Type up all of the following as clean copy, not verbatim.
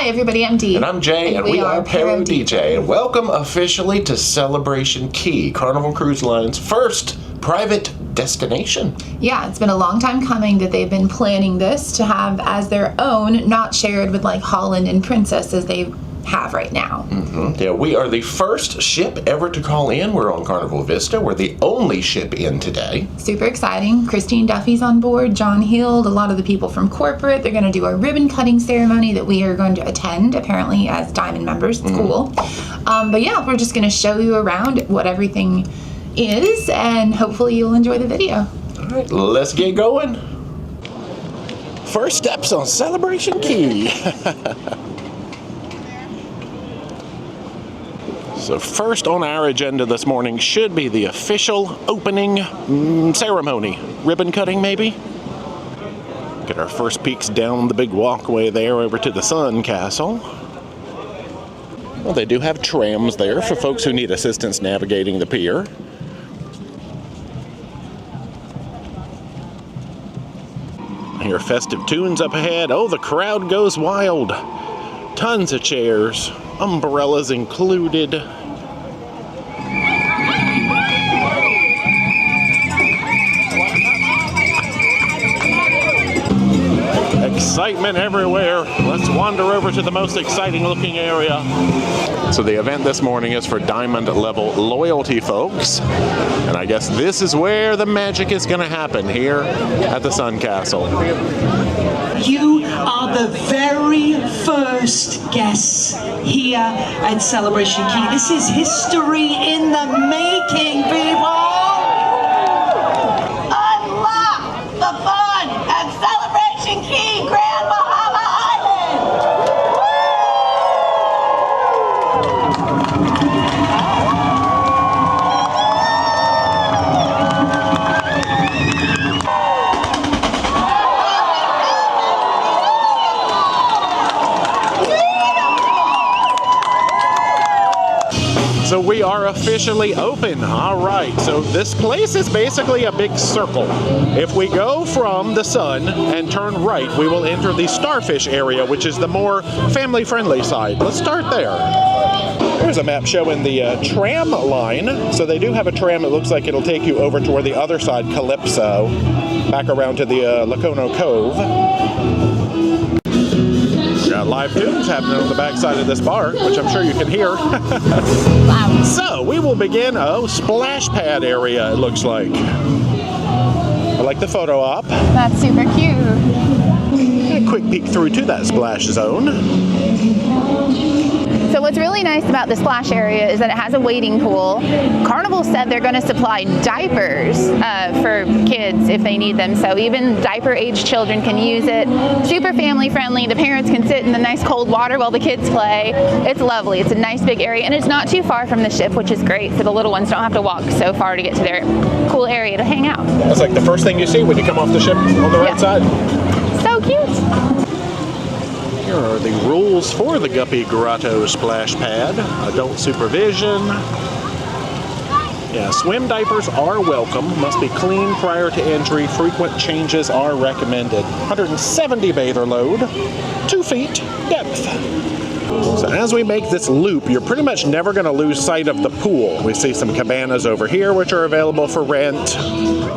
Hi everybody, I'm Dee. And I'm Jay, and we are ParoDeeJay. And welcome officially to Celebration Key, Carnival Cruise Line's first private destination. Yeah, it's been a long time coming that they've been planning this to have as their own, not shared with like Holland and Princess as they have right now. Yeah, we are the first ship ever to call in. We're on Carnival Vista. We're the only ship in today. Super exciting. Christine Duffy's on board, John Hield, a lot of the people from corporate. They're going to do a ribbon cutting ceremony that we are going to attend, apparently, as Diamond members. It's cool. But yeah, we're just going to show you around what everything is, and hopefully you'll enjoy the video. All right, let's get going. First steps on Celebration Key. So first on our agenda this morning should be the official opening ceremony. Ribbon cutting, maybe? Get our first peeks down the big walkway there over to the Sun Castle. Well, they do have trams there for folks who need assistance navigating the pier. I hear festive tunes up ahead. Oh, the crowd goes wild. Tons of chairs, umbrellas included. Excitement everywhere. Let's wander over to the most exciting looking area. So the event this morning is for Diamond level loyalty folks. And I guess this is where the magic is going to happen, here at the Sun Castle. You are the very first guests here at Celebration Key. This is history in the making, people! Unlock the fun at Celebration Key, Grand Bahama Island! So we are officially open. All right, so this place is basically a big circle. If we go from the Sun and turn right, we will enter the Starfish area, which is the more family-friendly side. Let's start there. Here's a map showing the tram line. So they do have a tram. It looks like it'll take you over toward the other side, Calypso, back around to the Lokono Cove. Got live tunes happening on the backside of this bar, which I'm sure you can hear. Wow. So we will begin splash pad area, it looks like. I like the photo op. That's super cute. A quick peek through to that splash zone. So what's really nice about the splash area is that it has a wading pool. Carnival said they're going to supply diapers for kids if they need them, so even diaper-aged children can use it. Super family-friendly. The parents can sit in the nice cold water while the kids play. It's lovely. It's a nice big area, and it's not too far from the ship, which is great, so the little ones don't have to walk so far to get to their cool area to hang out. That's like the first thing you see when you come off the ship on the right side. So cute. Here are the rules for the Guppy Grotto splash pad. Adult supervision. Yeah, swim diapers are welcome. Must be clean prior to entry. Frequent changes are recommended. 170 bather load. 2 feet depth. So as we make this loop, you're pretty much never going to lose sight of the pool. We see some cabanas over here, which are available for rent.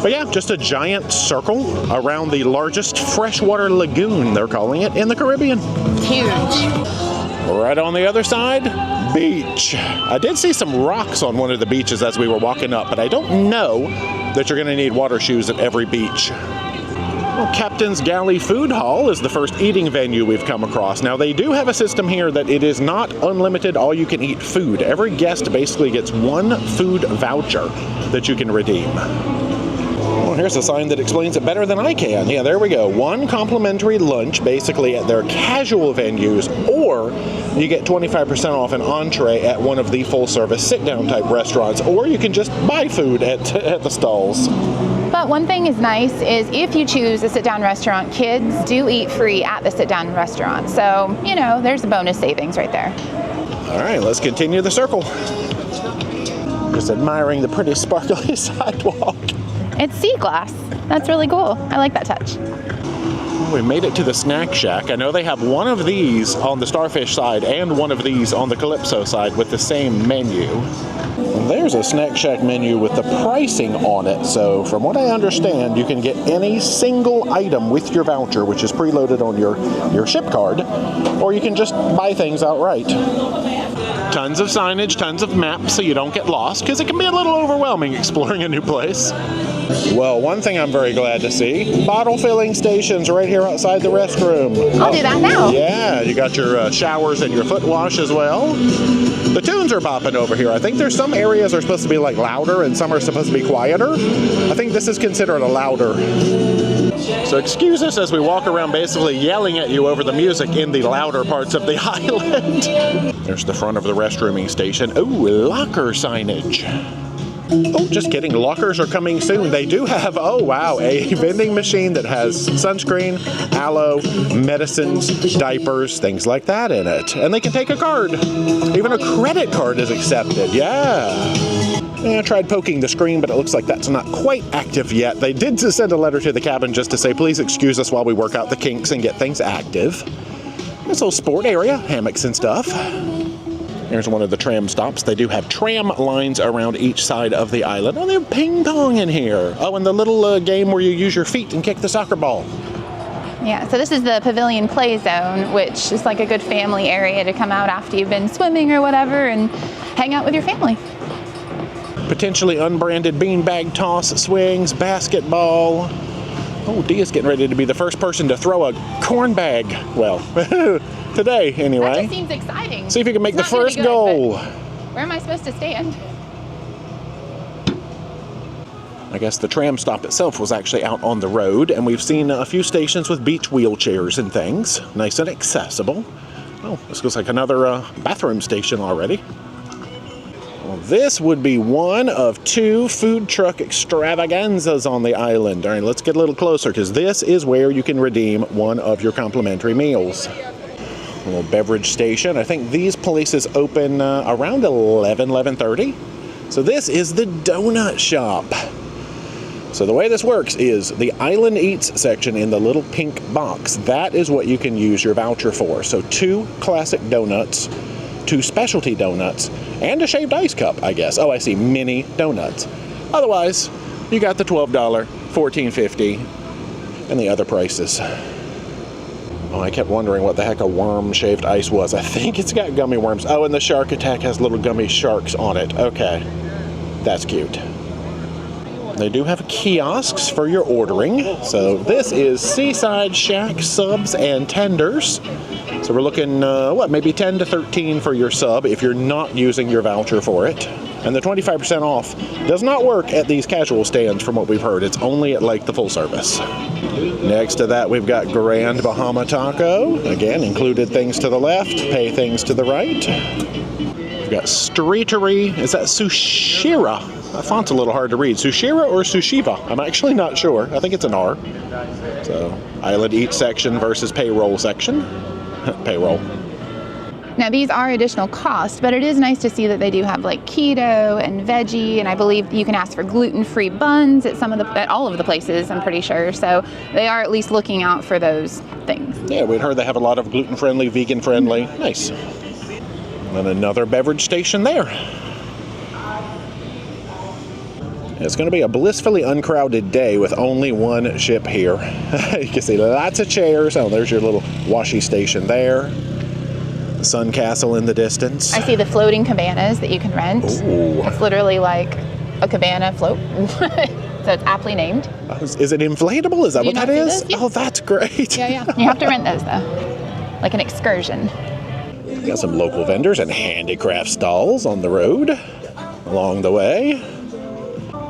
But yeah, just a giant circle around the largest freshwater lagoon, they're calling it, in the Caribbean. Huge. Right on the other side, beach. I did see some rocks on one of the beaches as we were walking up, but I don't know that you're going to need water shoes at every beach. Well, Captain's Galley Food Hall is the first eating venue we've come across. Now, they do have a system here that it is not unlimited all-you-can-eat food. Every guest basically gets one food voucher that you can redeem. Well, here's a sign that explains it better than I can. Yeah, there we go. One complimentary lunch, basically, at their casual venues, or you get 25% off an entree at one of the full-service sit-down type restaurants, or you can just buy food at the stalls. But one thing is nice is if you choose a sit-down restaurant, kids do eat free at the sit-down restaurant. So, you know, there's a bonus savings right there. All right, let's continue the circle. Just admiring the pretty sparkly sidewalk. It's sea glass. That's really cool. I like that touch. We made it to the snack shack. I know they have one of these on the Starfish side and one of these on the Calypso side with the same menu. There's a snack shack menu with the pricing on it. So from what I understand, you can get any single item with your voucher, which is preloaded on your ship card, or you can just buy things outright. Tons of signage, tons of maps so you don't get lost, because it can be a little overwhelming exploring a new place. Well, one thing I'm very glad to see, bottle filling stations right here outside the restroom. I'll do that now. Yeah, you got your showers and your foot wash as well. The tunes are popping over here. I think there's some areas are supposed to be like louder and some are supposed to be quieter. I think this is considered a louder. So excuse us as we walk around basically yelling at you over the music in the louder parts of the island. There's the front of the restrooming station. Ooh, locker signage. Oh, just kidding. Lockers are coming soon. They do have, oh wow, a vending machine that has sunscreen, aloe, medicines, diapers, things like that in it. And they can take a card. Even a credit card is accepted. Yeah. I tried poking the screen, but it looks like that's not quite active yet. They did send a letter to the cabin just to say, please excuse us while we work out the kinks and get things active. This little sport area, hammocks and stuff. Here's one of the tram stops. They do have tram lines around each side of the island. Oh, they have ping pong in here. Oh, and the little game where you use your feet and kick the soccer ball. Yeah, so this is the pavilion play zone, which is like a good family area to come out after you've been swimming or whatever and hang out with your family. Potentially unbranded beanbag toss, swings, basketball. Oh, Dia's getting ready to be the first person to throw a corn bag. Well, today anyway. That just seems exciting. See if you can make the first goal. Where am I supposed to stand? I guess the tram stop itself was actually out on the road, and we've seen a few stations with beach wheelchairs and things. Nice and accessible. Oh, this looks like another bathroom station already. Well, this would be one of 2 food truck extravaganzas on the island. All right, let's get a little closer, because this is where you can redeem one of your complimentary meals. A little beverage station. I think these places open around 11:30. So this is the donut shop. So the way this works is the Island Eats section in the little pink box. That is what you can use your voucher for. So 2 classic donuts, 2 specialty donuts, and a shaved ice cup, I guess. Oh, I see, mini donuts. Otherwise, you got the $12, $14.50, and the other prices. Oh, I kept wondering what the heck a worm shaved ice was. I think it's got gummy worms. Oh, and the Shark Attack has little gummy sharks on it. Okay, that's cute. They do have kiosks for your ordering. So this is Seaside Shack subs and tenders. So we're looking, maybe 10 to 13 for your sub if you're not using your voucher for it. And the 25% off does not work at these casual stands from what we've heard. It's only at like the full service. Next to that, we've got Grand Bahama Taco. Again, included things to the left, pay things to the right. We've got Streetery. Is that Sushira? That font's a little hard to read. Sushira or Sushiva? I'm actually not sure. I think it's an R. So, Island Eat section versus payroll section. Payroll. Now these are additional costs, but it is nice to see that they do have like keto and veggie, and I believe you can ask for gluten-free buns at all of the places, I'm pretty sure. So they are at least looking out for those things. Yeah, we'd heard they have a lot of gluten-friendly, vegan-friendly. Nice. And another beverage station there. It's going to be a blissfully uncrowded day with only one ship here. You can see lots of chairs. Oh, there's your little washy station there. The Sun Castle in the distance. I see the floating cabanas that you can rent. Ooh. It's literally like a cabana float. So it's aptly named. Is it inflatable? Is that what that is? Yeah. Oh, that's great. Yeah. You have to rent those though. Like an excursion. We got some local vendors and handicraft stalls on the road along the way.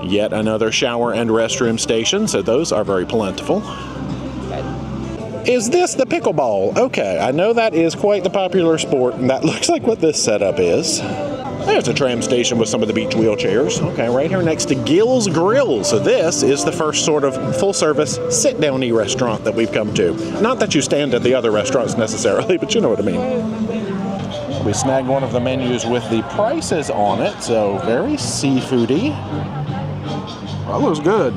Yet another shower and restroom station, so those are very plentiful. Good. Is this the pickleball? Okay, I know that is quite the popular sport, and that looks like what this setup is. There's a tram station with some of the beach wheelchairs. Okay, right here next to Gill's Grill. So this is the first sort of full-service sit-down-y restaurant that we've come to. Not that you stand at the other restaurants necessarily, but you know what I mean. We snagged one of the menus with the prices on it, so very seafoody. That looks good.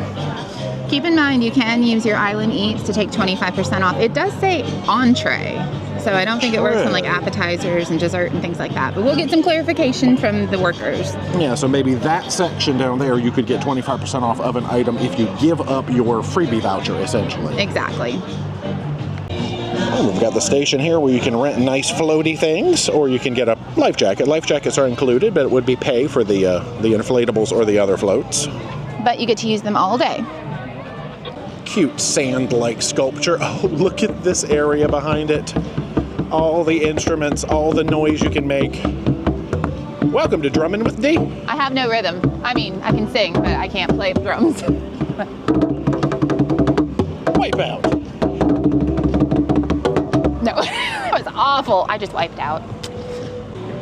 Keep in mind you can use your island eats to take 25% off. It does say entree, so I don't think it works on like appetizers and dessert and things like that. But we'll get some clarification from the workers. Yeah, so maybe that section down there you could get 25% off of an item if you give up your freebie voucher, essentially. Exactly. Oh, we've got the station here where you can rent nice floaty things, or you can get a life jacket. Life jackets are included, but it would be pay for the inflatables or the other floats. But you get to use them all day. Cute sand-like sculpture. Oh, look at this area behind it. All the instruments, all the noise you can make. Welcome to Drumming with Dee. I have no rhythm. I mean, I can sing, but I can't play the drums. Wipe out. No, that was awful. I just wiped out.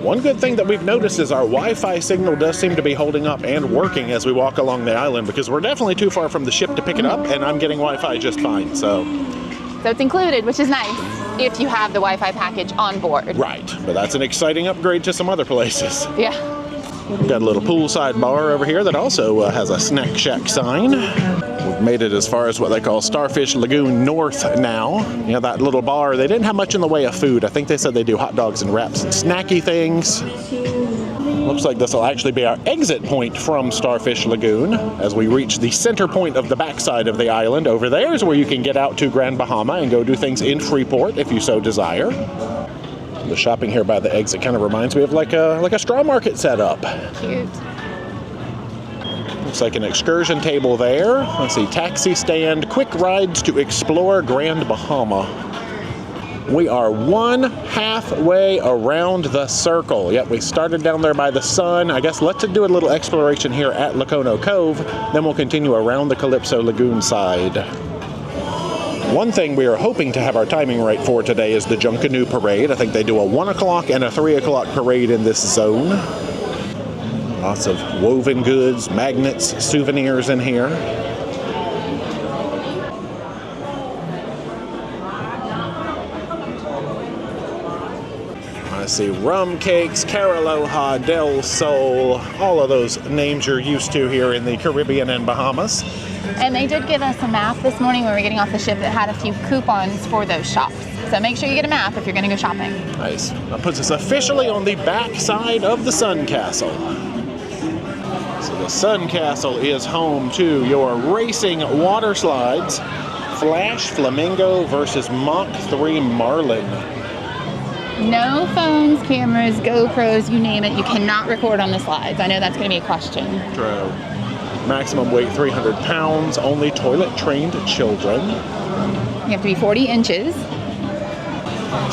One good thing that we've noticed is our Wi-Fi signal does seem to be holding up and working as we walk along the island, because we're definitely too far from the ship to pick it up, and I'm getting Wi-Fi just fine, so it's included, which is nice if you have the Wi-Fi package on board. Right, but that's an exciting upgrade to some other places. Yeah. We've got a little poolside bar over here that also has a snack shack sign. We've made it as far as what they call Starfish Lagoon North now. You know, that little bar, they didn't have much in the way of food. I think they said they do hot dogs and wraps and snacky things. Looks like this will actually be our exit point from Starfish Lagoon as we reach the center point of the backside of the island. Over there is where you can get out to Grand Bahama and go do things in Freeport if you so desire. The shopping here by the exit kind of reminds me of like a straw market setup. Cute. Looks like an excursion table there. Let's see, taxi stand, quick rides to explore Grand Bahama. We are one halfway around the circle. Yep, we started down there by the sun. I guess let's do a little exploration here at Lokono Cove, then we'll continue around the Calypso Lagoon side. One thing we are hoping to have our timing right for today is the Junkanoo Parade. I think they do a 1 o'clock and a 3 o'clock parade in this zone. Lots of woven goods, magnets, souvenirs in here. I see rum cakes, Caraloha, Del Sol, all of those names you're used to here in the Caribbean and Bahamas. And they did give us a map this morning when we were getting off the ship that had a few coupons for those shops. So make sure you get a map if you're going to go shopping. Nice. That puts us officially on the back side of the Sun Castle. So the Sun Castle is home to your racing water slides, Flash Flamingo versus Mach 3 Marlin. No phones, cameras, GoPros, you name it. You cannot record on the slides. I know that's going to be a question. True. Maximum weight 300 pounds, only toilet-trained children. You have to be 40 inches.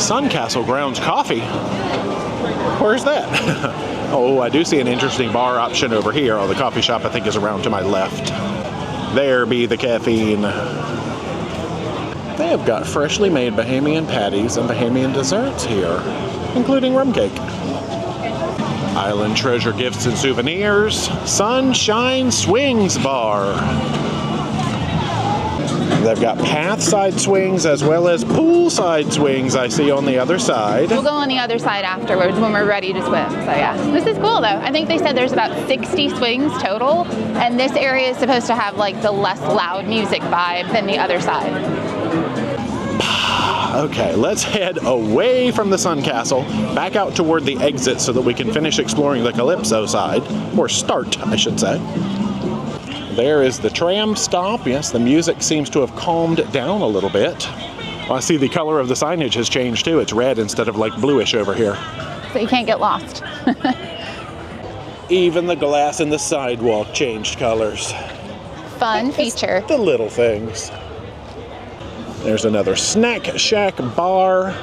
Sun Castle Grounds Coffee. Where's that? Oh, I do see an interesting bar option over here. Oh, the coffee shop I think is around to my left. There be the caffeine. They have got freshly made Bahamian patties and Bahamian desserts here, including rum cake. Island treasure gifts and souvenirs. Sunshine Swings Bar. They've got pathside swings as well as poolside swings I see on the other side. We'll go on the other side afterwards when we're ready to swim. So yeah, this is cool though. I think they said there's about 60 swings total, and this area is supposed to have like the less loud music vibe than the other side. Okay, let's head away from the Sun Castle, back out toward the exit so that we can finish exploring the Calypso side, or start, I should say. There is the tram stop. Yes, the music seems to have calmed down a little bit. Well, I see the color of the signage has changed too. It's red instead of like bluish over here. So you can't get lost. Even the glass in the sidewalk changed colors. Fun feature. The little things. There's another snack shack bar.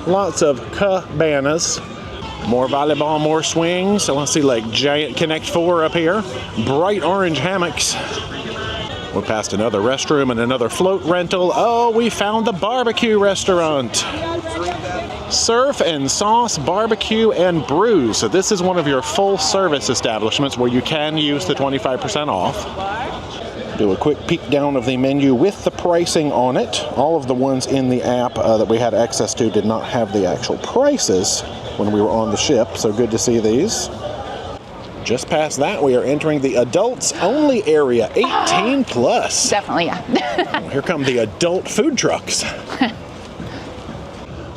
Lots of cabanas. More volleyball, more swings. So let's see, like giant Connect 4 up here. Bright orange hammocks. We're past another restroom and another float rental. Oh, we found the barbecue restaurant. Surf and Sauce Barbecue and Brews. So this is one of your full service establishments where you can use the 25% off. Do a quick peek down of the menu with the pricing on it. All of the ones in the app that we had access to did not have the actual prices when we were on the ship, so good to see these. Just past that, we are entering the adults only area, 18 plus. Definitely, yeah. Well, here come the adult food trucks.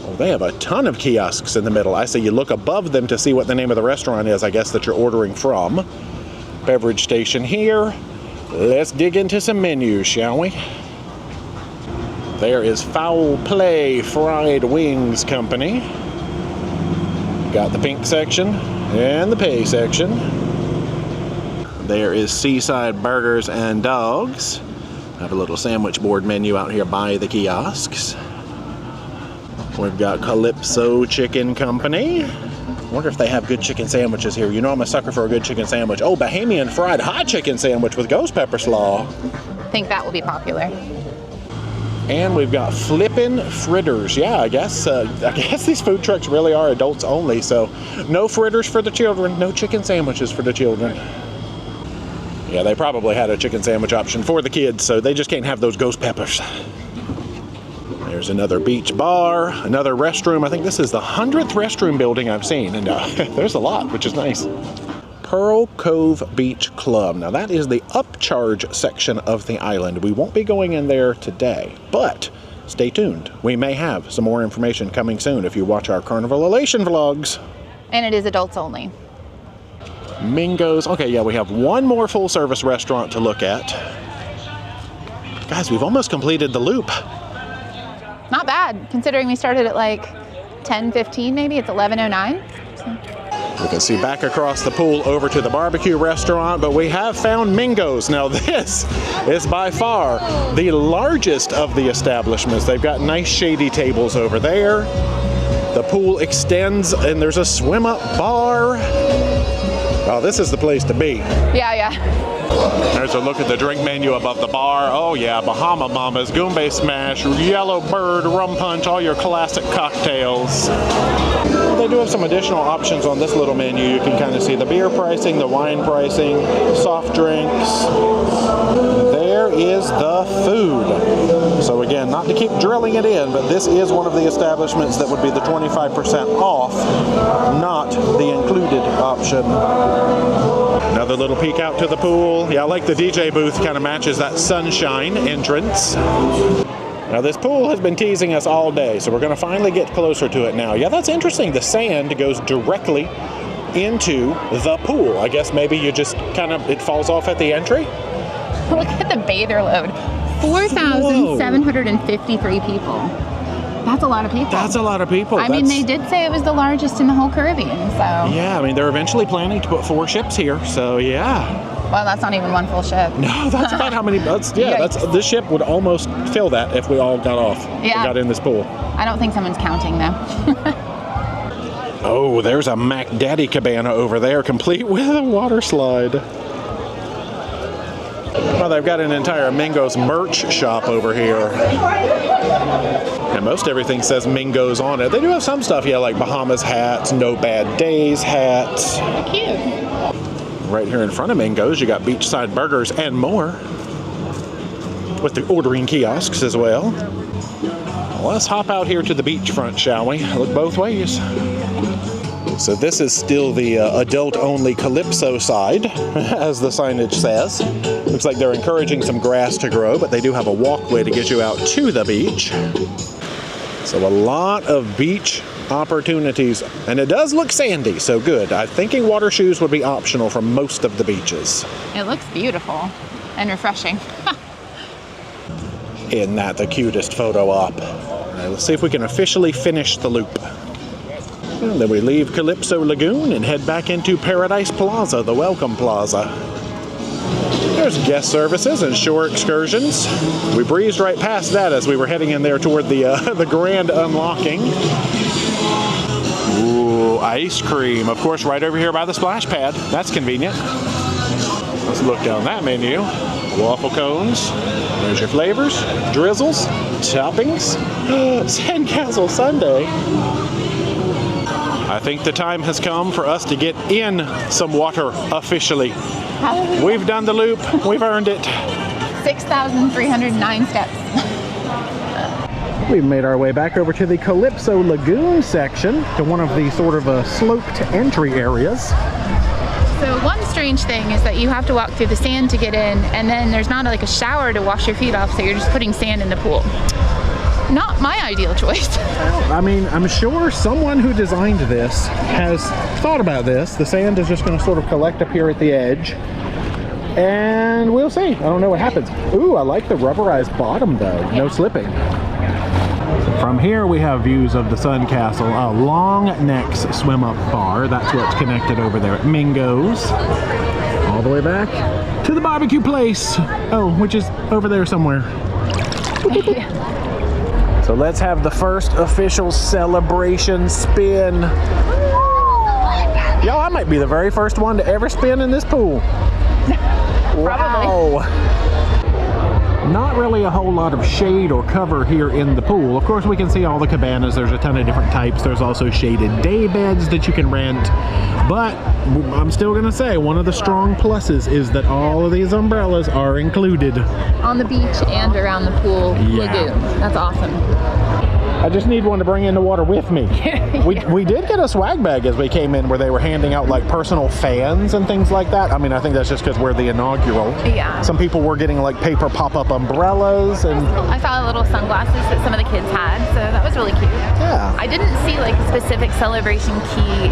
Well, they have a ton of kiosks in the middle. I say you look above them to see what the name of the restaurant is, I guess, that you're ordering from. Beverage station here. Let's dig into some menus, shall we? There is Foul Play Fried Wings Company. Got the pink section and the pay section. There is Seaside Burgers and Dogs. Have a little sandwich board menu out here by the kiosks. We've got Calypso Chicken Company. Wonder if they have good chicken sandwiches here. You know I'm a sucker for a good chicken sandwich. Oh, Bahamian fried hot chicken sandwich with ghost pepper slaw. I think that will be popular. And we've got Flippin' Fritters. Yeah, I guess these food trucks really are adults only. So no fritters for the children, no chicken sandwiches for the children. Yeah, they probably had a chicken sandwich option for the kids, so they just can't have those ghost peppers. There's another beach bar, another restroom. I think this is the 100th restroom building I've seen, and there's a lot, which is nice. Pearl Cove Beach Club. Now that is the upcharge section of the island. We won't be going in there today, but stay tuned. We may have some more information coming soon if you watch our Carnival Elation vlogs. And it is adults only. Mingo's. Okay, yeah, we have one more full service restaurant to look at. Guys, we've almost completed the loop. Not bad, considering we started at like 10:15 maybe. It's 11:09. You can see back across the pool over to the barbecue restaurant, but we have found Mingo's. Now this is by far the largest of the establishments. They've got nice shady tables over there. The pool extends and there's a swim up bar. Oh, this is the place to be. Yeah. There's a look at the drink menu above the bar. Oh yeah, Bahama Mamas, Goombay Smash, Yellow Bird, Rum Punch, all your classic cocktails. They do have some additional options on this little menu. You can kind of see the beer pricing, the wine pricing, soft drinks. There is the food. So again, not to keep drilling it in, but this is one of the establishments that would be the 25% off, not the included option. Another little peek out to the pool. Yeah, I like the DJ booth, kind of matches that sunshine entrance. Now this pool has been teasing us all day, so we're going to finally get closer to it now. Yeah, that's interesting. The sand goes directly into the pool. I guess maybe you just kind of, it falls off at the entry? Look at the bather load. 4,753 people. That's a lot of people. That's a lot of people. I mean, they did say it was the largest in the whole Caribbean, so. Yeah, I mean, they're eventually planning to put 4 ships here, so yeah. Well, that's not even one full ship. No, that's about how many, this ship would almost fill that if we all got off and got in this pool. I don't think someone's counting, though. Oh, there's a Mac Daddy cabana over there, complete with a water slide. Well, they've got an entire Mingo's merch shop over here. And most everything says Mingo's on it. They do have some stuff, yeah, like Bahamas hats, No Bad Days hats. Cute. Right here in front of Mingo's, you got beachside burgers and more. With the ordering kiosks as well. Let's hop out here to the beachfront, shall we? Look both ways. So this is still the adult-only Calypso side, as the signage says. Looks like they're encouraging some grass to grow, but they do have a walkway to get you out to the beach. So a lot of beach opportunities, and it does look sandy, so good. I'm thinking water shoes would be optional for most of the beaches. It looks beautiful and refreshing. Isn't that the cutest photo op? All right, let's see if we can officially finish the loop. And then we leave Calypso Lagoon and head back into Paradise Plaza, the Welcome Plaza. There's guest services and shore excursions. We breezed right past that as we were heading in there toward the grand unlocking. Ooh, ice cream. Of course, right over here by the splash pad. That's convenient. Let's look down that menu. Waffle cones. There's your flavors, drizzles, toppings. Sandcastle sundae. I think the time has come for us to get in some water officially. We've done the loop. We've earned it. 6,309 steps. We've made our way back over to the Calypso Lagoon section, to one of the sort of sloped entry areas. So one strange thing is that you have to walk through the sand to get in, and then there's not like a shower to wash your feet off, so you're just putting sand in the pool. Not my ideal choice. I mean, I'm sure someone who designed this has thought about this. The sand is just going to sort of collect up here at the edge. And we'll see. I don't know what happens. Ooh, I like the rubberized bottom though. Yeah. No slipping. From here we have views of the Sun Castle, a long necks swim up bar. That's what's connected over there at Mingo's. All the way back to the barbecue place. Oh, which is over there somewhere. So let's have the first official celebration spin. Yo, I might be the very first one to ever spin in this pool. Wow. Not really a whole lot of shade or cover here in the pool. Of course, we can see all the cabanas. There's a ton of different types. There's also shaded day beds that you can rent. But I'm still gonna say one of the strong pluses is that all of these umbrellas are included. On the beach and around the pool lagoon. That's awesome. I just need one to bring in the water with me. We did get a swag bag as we came in where they were handing out like personal fans and things like that. I mean, I think that's just because we're the inaugural. Yeah. Some people were getting like paper pop-up umbrellas and... I saw little sunglasses that some of the kids had, so that was really cute. Yeah. I didn't see like a specific Celebration Key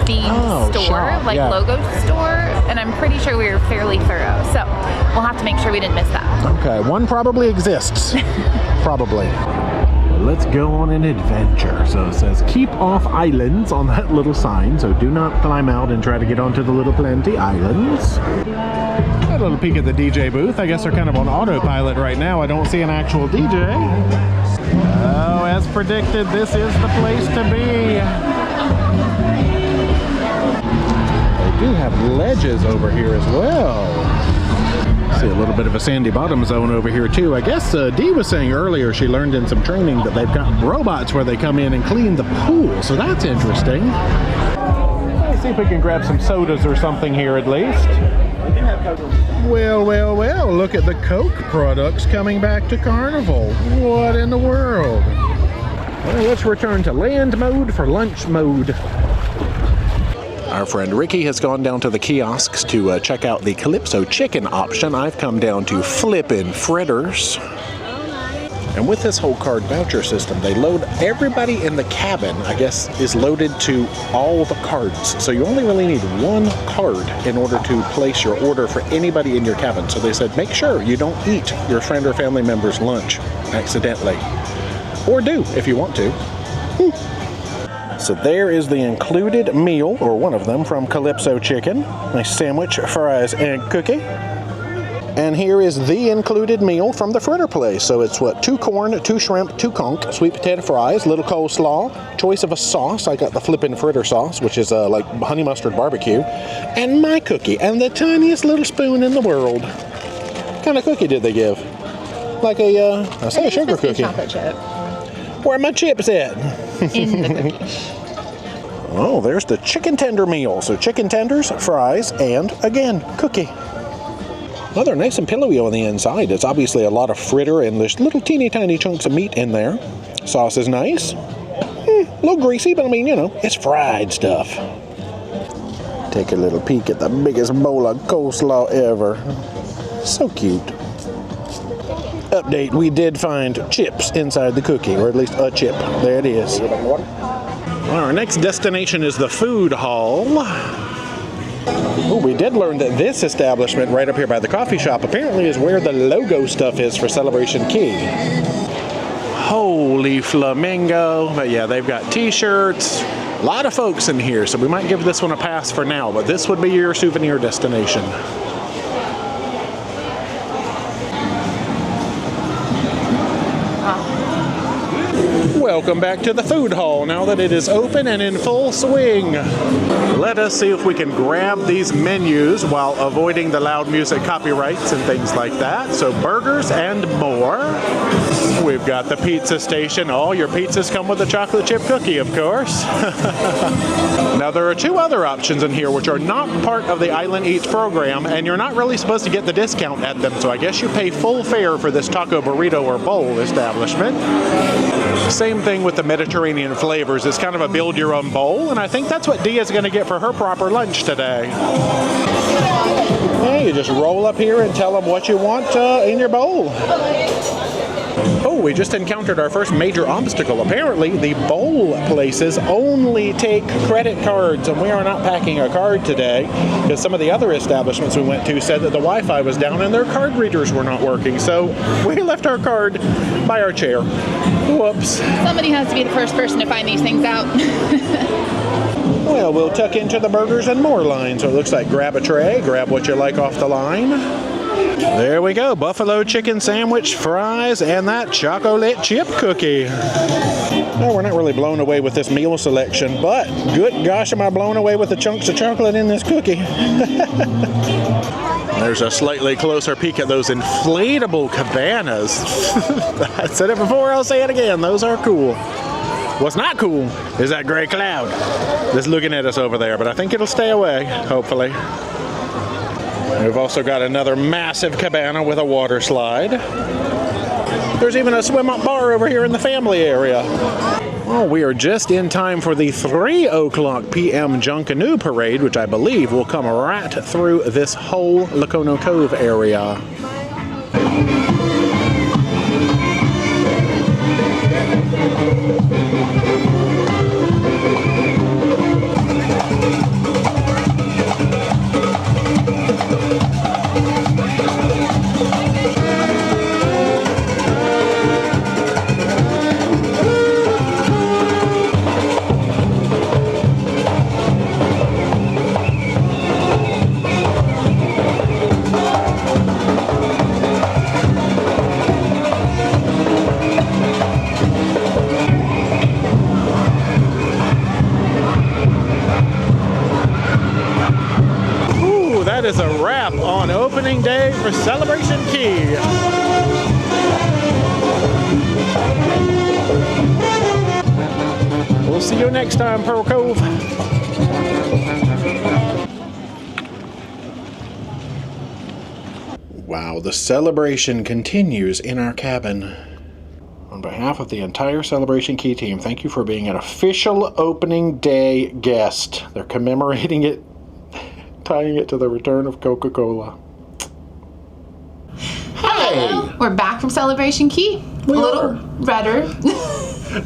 themed store, logo store, and I'm pretty sure we were fairly thorough. So we'll have to make sure we didn't miss that. Okay, one probably exists. Probably. Let's go on an adventure. So it says keep off islands on that little sign, so do not climb out and try to get onto the little plenty islands. A little peek at the DJ booth. I guess they're kind of on autopilot right now. I don't see an actual DJ. Oh, as predicted, this is the place to be. They do have ledges over here as well. See a little bit of a sandy bottom zone over here too. I guess Dee was saying earlier she learned in some training that they've got robots where they come in and clean the pool, so that's interesting. Let's see if we can grab some sodas or something here at least. Well, well, well, look at the Coke products coming back to Carnival. What in the world? Well, let's return to land mode for lunch mode. Our friend Ricky has gone down to the kiosks to check out the Calypso chicken option. I've come down to flippin' fritters. And with this whole card voucher system, they load everybody in the cabin, I guess, is loaded to all the cards. So you only really need one card in order to place your order for anybody in your cabin. So they said, make sure you don't eat your friend or family member's lunch accidentally. Or do, if you want to. So there is the included meal, or one of them, from Calypso Chicken. A sandwich, fries, and cookie. And here is the included meal from the fritter place. So it's what, 2 corn, 2 shrimp, 2 conch, sweet potato fries, little coleslaw, choice of a sauce. I got the flippin' fritter sauce, which is like honey mustard barbecue, and my cookie, and the tiniest little spoon in the world. What kind of cookie did they give? Like a, I say a sugar cookie. Chocolate chip. Where are my chips at? In the cookie. Oh, there's the chicken tender meal. So chicken tenders, fries, and again, cookie. Well, they're nice and pillowy on the inside. It's obviously a lot of fritter and there's little teeny tiny chunks of meat in there. Sauce is nice. A little greasy, but I mean, you know, it's fried stuff. Take a little peek at the biggest bowl of coleslaw ever. So cute. Update, we did find chips inside the cookie, or at least a chip. There it is. Our next destination is the food hall. Oh, we did learn that this establishment right up here by the coffee shop apparently is where the logo stuff is for Celebration Key. Holy flamingo. But yeah, they've got t-shirts. A lot of folks in here, so we might give this one a pass for now, but this would be your souvenir destination. Welcome back to the food hall now that it is open and in full swing. Let us see if we can grab these menus while avoiding the loud music copyrights and things like that. So burgers and more we've got the pizza station. All your pizzas come with a chocolate chip cookie, of course. Now, there are two other options in here which are not part of the Island Eats program, and you're not really supposed to get the discount at them, so I guess you pay full fare for this taco, burrito, or bowl establishment. Same thing with the Mediterranean flavors. It's kind of a build-your-own bowl, and I think that's what Dia's going to get for her proper lunch today. Yeah, you just roll up here and tell them what you want in your bowl. Oh, we just encountered our first major obstacle. Apparently, the bowl places only take credit cards, and we are not packing a card today because some of the other establishments we went to said that the Wi-Fi was down and their card readers were not working. So we left our card by our chair. Whoops. Somebody has to be the first person to find these things out. Well, we'll tuck into the burgers and more line. So it looks like grab a tray, grab what you like off the line. There we go, buffalo chicken sandwich, fries, and that chocolate chip cookie. Well, we're not really blown away with this meal selection, but good gosh, am I blown away with the chunks of chocolate in this cookie. There's a slightly closer peek at those inflatable cabanas. I said it before, I'll say it again, those are cool. What's not cool is that gray cloud that's looking at us over there, but I think it'll stay away, hopefully. We've also got another massive cabana with a water slide. There's even a swim-up bar over here in the family area. Well, we are just in time for the 3 o'clock p.m. Junkanoo Parade, which I believe will come right through this whole Lokono Cove area. That is a wrap on opening day for Celebration Key. We'll see you next time, Pearl Cove. Wow, the celebration continues in our cabin. On behalf of the entire Celebration Key team, thank you for being an official opening day guest. They're commemorating it, tying it to the return of Coca-Cola. Hey! We're back from Celebration Key. We a little are. redder.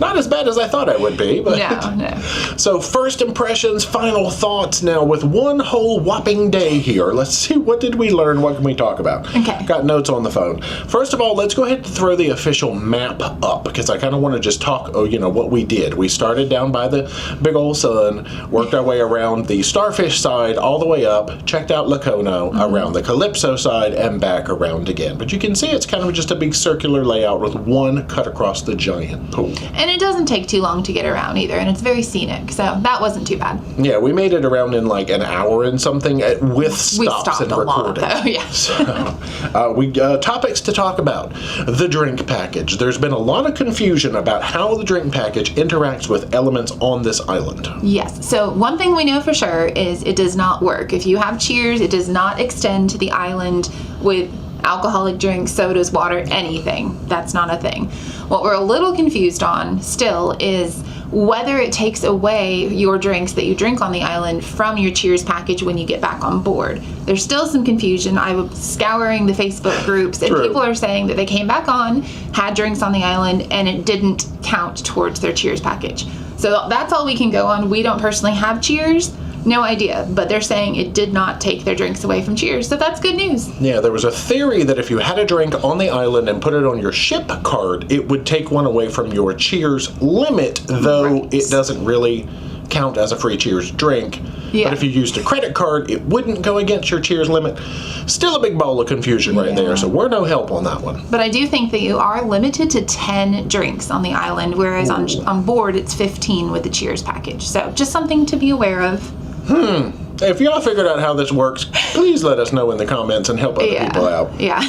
Not as bad as I thought I would be, but No. So first impressions, final thoughts now with one whole whopping day here. Let's see, what did we learn? What can we talk about? Okay. Got notes on the phone. First of all, let's go ahead and throw the official map up because I kind of want to just talk, what we did. We started down by the big old sun, worked our way around the Starfish side all the way up, checked out Lokono, around the Calypso side, and back around again. But you can see it's kind of just a big circular layout with one cut across the giant pool. And it doesn't take too long to get around either, and it's very scenic, so that wasn't too bad. Yeah, we made it around in like an hour and something with stops We stopped and a lot, recording. though, yeah. So, topics to talk about. The drink package. There's been a lot of confusion about how the drink package interacts with elements on this island. Yes, so one thing we know for sure is it does not work. If you have Cheers, it does not extend to the island with alcoholic drinks, sodas, water, anything. That's not a thing. What we're a little confused on still is whether it takes away your drinks that you drink on the island from your Cheers package when you get back on board. There's still some confusion. I was scouring the Facebook groups and True. people are saying that they came back on, had drinks on the island, and it didn't count towards their Cheers package. So that's all we can go on. We don't personally have Cheers. No idea, but they're saying it did not take their drinks away from Cheers, so that's good news. Yeah, there was a theory that if you had a drink on the island and put it on your ship card, it would take one away from your Cheers limit, though Right. it doesn't really count as a free Cheers drink. Yeah. But if you used a credit card, it wouldn't go against your Cheers limit. Still a big ball of confusion right there, so we're no help on that one. But I do think that you are limited to 10 drinks on the island, whereas on board it's 15 with the Cheers package. So just something to be aware of. If y'all figured out how this works, please let us know in the comments and help other people out. Yeah.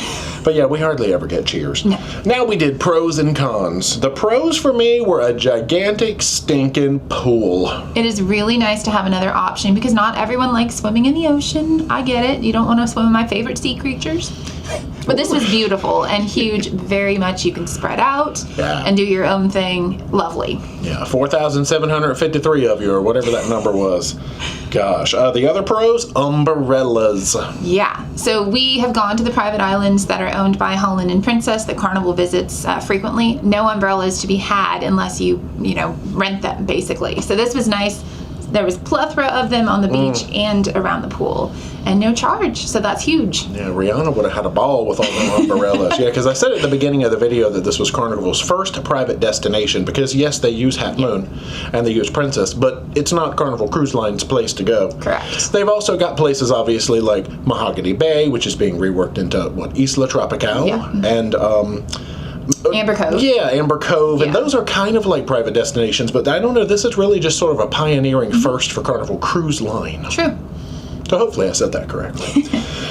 But yeah, we hardly ever get cheers. No. Now we did pros and cons. The pros for me were a gigantic stinking pool. It is really nice to have another option because not everyone likes swimming in the ocean. I get it. You don't want to swim with my favorite sea creatures. But this was beautiful and huge. Very much you can spread out and do your own thing. Lovely. Yeah, 4,753 of you, or whatever that number was. Gosh. The other pros, umbrellas. Yeah. So we have gone to the private islands that are owned by Holland and Princess that Carnival visits frequently. No umbrellas to be had unless you rent them, basically. So this was nice. There was plethora of them on the beach and around the pool, and no charge, so that's huge. Yeah, Rihanna would have had a ball with all them umbrellas. Yeah, because I said at the beginning of the video that this was Carnival's first private destination, because yes, they use Half Moon and they use Princess, but it's not Carnival Cruise Line's place to go. Correct. They've also got places, obviously, like Mahogany Bay, which is being reworked into, Isla Tropical, and Amber Cove. Yeah, Amber Cove, and Yeah. those are kind of like private destinations, but I don't know, this is really just sort of a pioneering first for Carnival Cruise Line. True. So hopefully I said that correctly.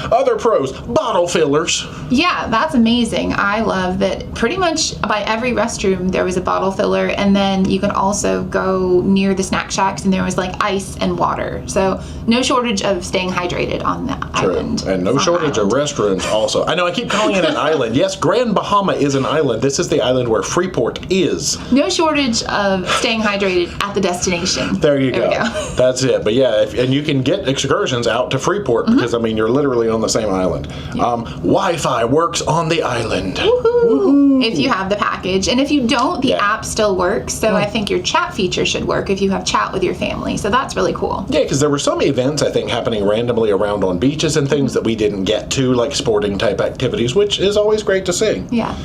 Other pros, bottle fillers. Yeah, that's amazing. I love that pretty much by every restroom there was a bottle filler, and then you can also go near the snack shacks and there was like ice and water. So no shortage of staying hydrated on the island. And no shortage of restrooms also. I know I keep calling it an island. Yes, Grand Bahama is an island. This is the island where Freeport is. No shortage of staying hydrated at the destination. There you We go. go. That's it. But yeah, and you can get excursions out to Freeport because, I mean, you're literally on the same island. Wi-Fi works on the island. Woohoo! If you have the package. And if you don't, the Yeah. app still works. So I think your chat feature should work if you have chat with your family. So that's really cool. Yeah, because there were some events, I think, happening randomly around on beaches and things that we didn't get to, like sporting type activities, which is always great to see. Yeah.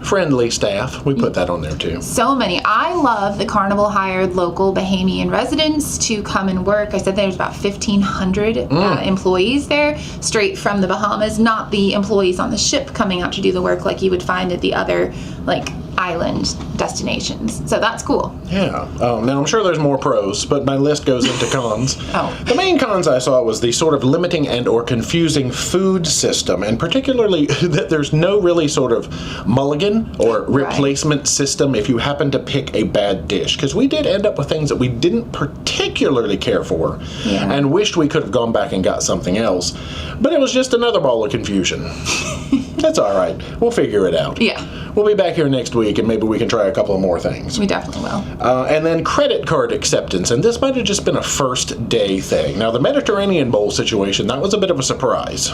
Friendly staff, we put that on there too. So many. I love the Carnival hired local Bahamian residents to come and work. I said there's about 1,500 employees there, straight from the Bahamas, not the employees on the ship coming out to do the work like you would find at the other island destinations. So that's cool. Yeah. Now, I'm sure there's more pros, but my list goes into cons. The main cons I saw was the sort of limiting and or confusing food system, and particularly that there's no really sort of mulligan or replacement system if you happen to pick a bad dish. Because we did end up with things that we didn't particularly care for and wished we could have gone back and got something else. But it was just another ball of confusion. That's all right. We'll figure it out. Yeah. We'll be back here next week, and maybe we can try a couple of more things. We definitely will. And then credit card acceptance, and this might have just been a first day thing. Now, the Mediterranean Bowl situation, that was a bit of a surprise.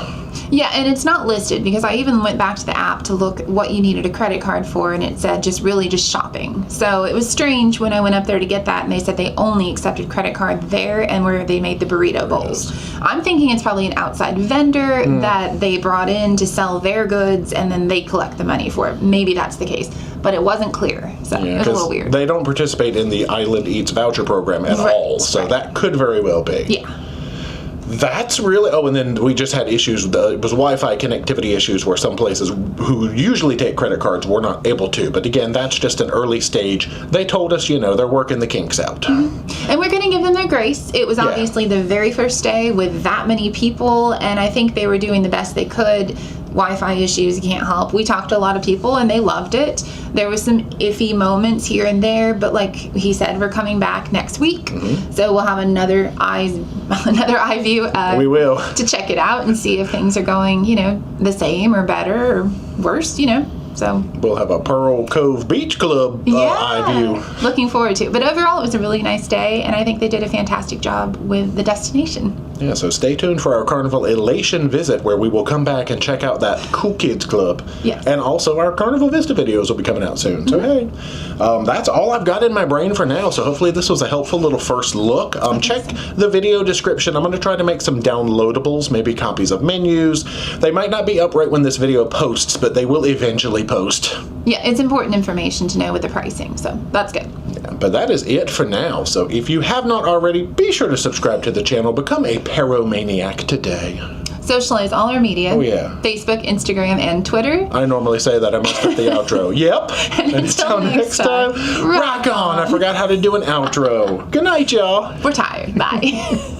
Yeah, and it's not listed because I even went back to the app to look at what you needed a credit card for, and it said just shopping. So it was strange when I went up there to get that, and they said they only accepted credit card there and where they made the burrito bowls. I'm thinking it's probably an outside vendor that they brought in to sell their goods, and then they collect the money for it. Maybe that's the case, but it wasn't clear, so it was a little weird. They don't participate in the Island Eats voucher program at all, so that could very well be. Yeah. That's really... Oh, and then we just had issues with it was Wi-Fi connectivity issues where some places who usually take credit cards were not able to. But again, that's just an early stage. They told us, they're working the kinks out. And we're going to give them their grace. It was obviously the very first day with that many people, and I think they were doing the best they could. Wi-Fi issues, you can't help. We talked to a lot of people and they loved it. There was some iffy moments here and there, but like he said, we're coming back next week. So we'll have another eye view we will. to check it out and see if things are going, the same or better or worse, So we'll have a Pearl Cove Beach Club eye view. Looking forward to it. But overall, it was a really nice day, and I think they did a fantastic job with the destination. Yeah, so stay tuned for our Carnival Elation visit, where we will come back and check out that Cool Kids Club. Yes. And also our Carnival Vista videos will be coming out soon. So hey, that's all I've got in my brain for now. So hopefully this was a helpful little first look. Check the video description. I'm going to try to make some downloadables, maybe copies of menus. They might not be up right when this video posts, but they will eventually post. Yeah, it's important information to know with the pricing, so that's good. Yeah, but that is it for now. So if you have not already, be sure to subscribe to the channel. Become a Paromaniac today. Socialize all our media. Oh, yeah. Facebook, Instagram, and Twitter. I normally say that. I messed up the outro. Yep. Until next time, rock on. I forgot how to do an outro. Good night, y'all. We're tired. Bye.